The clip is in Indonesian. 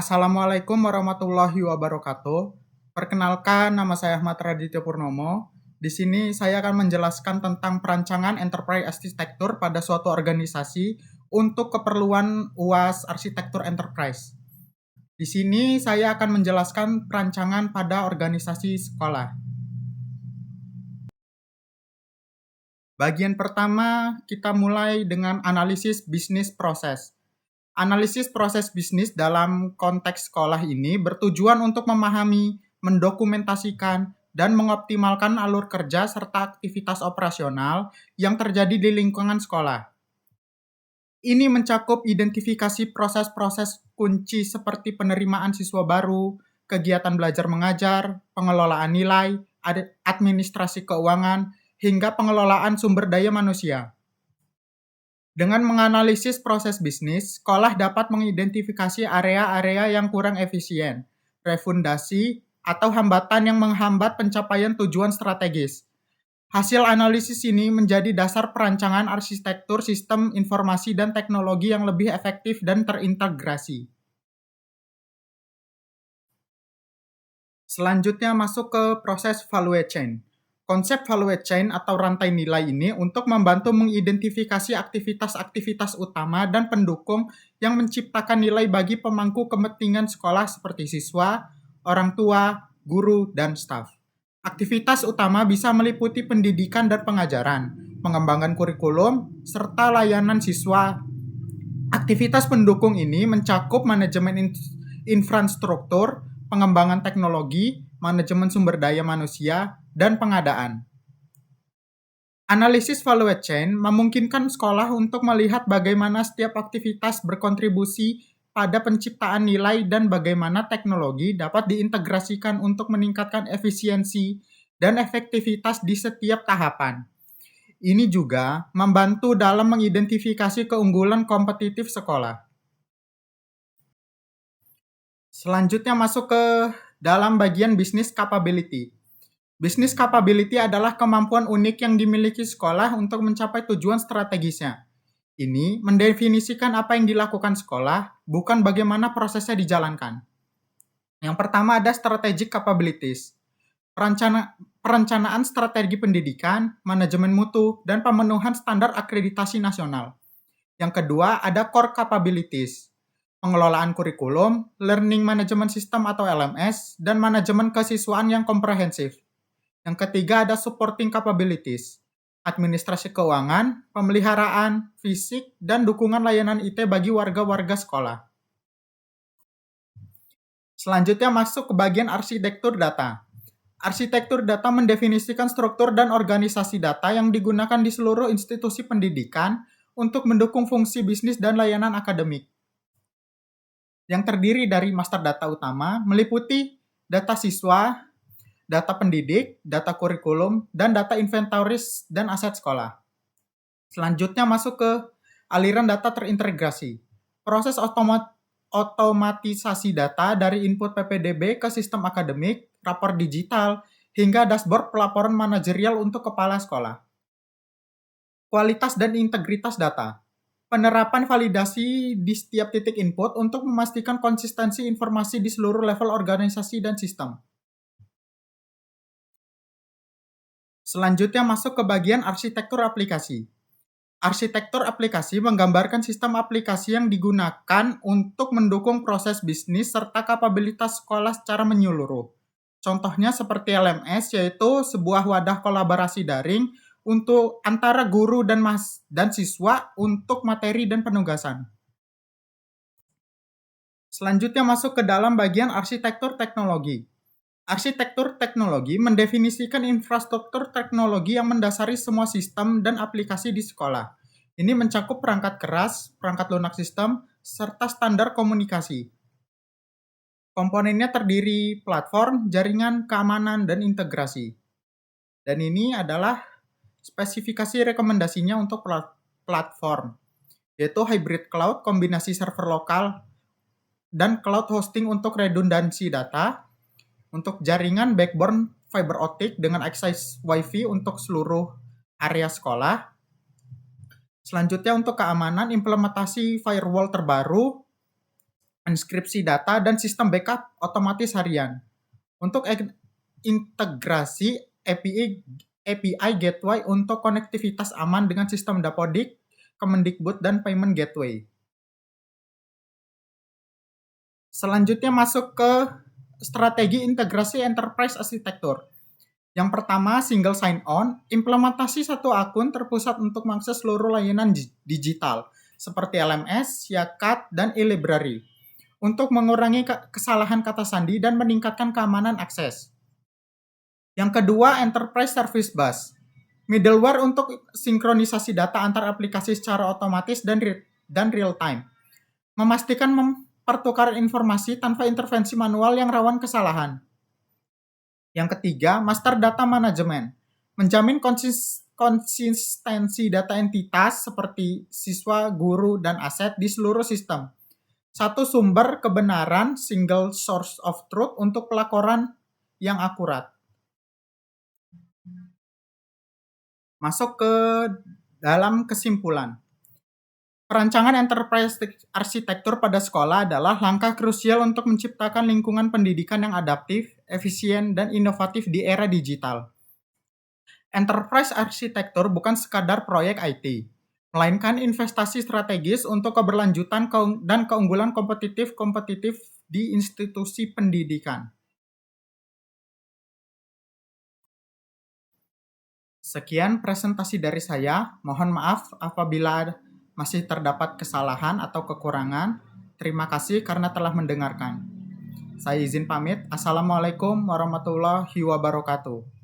Assalamualaikum warahmatullahi wabarakatuh. Perkenalkan, nama saya Ahmad Raditya Purnomo. Di sini saya akan menjelaskan tentang perancangan enterprise arsitektur pada suatu organisasi untuk keperluan UAS Arsitektur Enterprise. Di sini saya akan menjelaskan perancangan pada organisasi sekolah. Bagian pertama, kita mulai dengan analisis bisnis proses. Analisis proses bisnis dalam konteks sekolah ini bertujuan untuk memahami, mendokumentasikan, dan mengoptimalkan alur kerja serta aktivitas operasional yang terjadi di lingkungan sekolah. Ini mencakup identifikasi proses-proses kunci seperti penerimaan siswa baru, kegiatan belajar mengajar, pengelolaan nilai, administrasi keuangan, hingga pengelolaan sumber daya manusia. Dengan menganalisis proses bisnis, sekolah dapat mengidentifikasi area-area yang kurang efisien, refundasi, atau hambatan yang menghambat pencapaian tujuan strategis. Hasil analisis ini menjadi dasar perancangan arsitektur sistem informasi dan teknologi yang lebih efektif dan terintegrasi. Selanjutnya masuk ke proses value chain. Konsep value chain atau rantai nilai ini untuk membantu mengidentifikasi aktivitas-aktivitas utama dan pendukung yang menciptakan nilai bagi pemangku kepentingan sekolah seperti siswa, orang tua, guru, dan staf. Aktivitas utama bisa meliputi pendidikan dan pengajaran, pengembangan kurikulum, serta layanan siswa. Aktivitas pendukung ini mencakup manajemen infrastruktur, pengembangan teknologi, manajemen sumber daya manusia, dan pengadaan. Analisis value chain memungkinkan sekolah untuk melihat bagaimana setiap aktivitas berkontribusi pada penciptaan nilai dan bagaimana teknologi dapat diintegrasikan untuk meningkatkan efisiensi dan efektivitas di setiap tahapan. Ini juga membantu dalam mengidentifikasi keunggulan kompetitif sekolah. Selanjutnya masuk ke dalam bagian business capability. Business capability adalah kemampuan unik yang dimiliki sekolah untuk mencapai tujuan strategisnya. Ini mendefinisikan apa yang dilakukan sekolah, bukan bagaimana prosesnya dijalankan. Yang pertama ada strategic capabilities. Perencanaan strategi pendidikan, manajemen mutu, dan pemenuhan standar akreditasi nasional. Yang kedua ada core capabilities. Pengelolaan kurikulum, learning management system atau LMS, dan manajemen kesiswaan yang komprehensif. Yang ketiga ada supporting capabilities, administrasi keuangan, pemeliharaan, fisik, dan dukungan layanan IT bagi warga-warga sekolah. Selanjutnya masuk ke bagian arsitektur data. Arsitektur data mendefinisikan struktur dan organisasi data yang digunakan di seluruh institusi pendidikan untuk mendukung fungsi bisnis dan layanan akademik. Yang terdiri dari master data utama meliputi data siswa, data pendidik, data kurikulum, dan data inventaris dan aset sekolah. Selanjutnya masuk ke aliran data terintegrasi. Proses otomatisasi data dari input PPDB ke sistem akademik, rapor digital, hingga dashboard pelaporan manajerial untuk kepala sekolah. Kualitas dan integritas data. Penerapan validasi di setiap titik input untuk memastikan konsistensi informasi di seluruh level organisasi dan sistem. Selanjutnya masuk ke bagian arsitektur aplikasi. Arsitektur aplikasi menggambarkan sistem aplikasi yang digunakan untuk mendukung proses bisnis serta kapabilitas sekolah secara menyeluruh. Contohnya seperti LMS, yaitu sebuah wadah kolaborasi daring untuk antara guru dan siswa untuk materi dan penugasan. Selanjutnya masuk ke dalam bagian arsitektur teknologi. Arsitektur teknologi mendefinisikan infrastruktur teknologi yang mendasari semua sistem dan aplikasi di sekolah. Ini mencakup perangkat keras, perangkat lunak sistem, serta standar komunikasi. Komponennya terdiri platform, jaringan, keamanan, dan integrasi. Dan ini adalah spesifikasi rekomendasinya untuk platform, yaitu hybrid cloud, kombinasi server lokal, dan cloud hosting untuk redundansi data. Untuk jaringan backbone fiber optic dengan access WiFi untuk seluruh area sekolah. Selanjutnya untuk keamanan, implementasi firewall terbaru inskripsi data, dan sistem backup otomatis harian. Untuk integrasi API Gateway untuk konektivitas aman dengan sistem Dapodik, Kemendikbud, dan Payment Gateway. Selanjutnya masuk ke strategi integrasi enterprise arsitektur. Yang pertama, single sign-on, implementasi satu akun terpusat untuk mengakses seluruh layanan digital, seperti LMS, Yakat, dan e-library, untuk mengurangi kesalahan kata sandi dan meningkatkan keamanan akses. Yang kedua, Enterprise Service Bus, middleware untuk sinkronisasi data antar aplikasi secara otomatis dan real-time, memastikan pertukaran informasi tanpa intervensi manual yang rawan kesalahan. Yang ketiga, Master Data Management, menjamin konsistensi data entitas seperti siswa, guru, dan aset di seluruh sistem. Satu sumber kebenaran, single source of truth untuk pelaporan yang akurat. Masuk ke dalam kesimpulan. Perancangan enterprise arsitektur pada sekolah adalah langkah krusial untuk menciptakan lingkungan pendidikan yang adaptif, efisien, dan inovatif di era digital. Enterprise arsitektur bukan sekadar proyek IT, melainkan investasi strategis untuk keberlanjutan dan keunggulan kompetitif di institusi pendidikan. Sekian presentasi dari saya. Mohon maaf apabila masih terdapat kesalahan atau kekurangan. Terima kasih karena telah mendengarkan. Saya izin pamit. Assalamualaikum warahmatullahi wabarakatuh.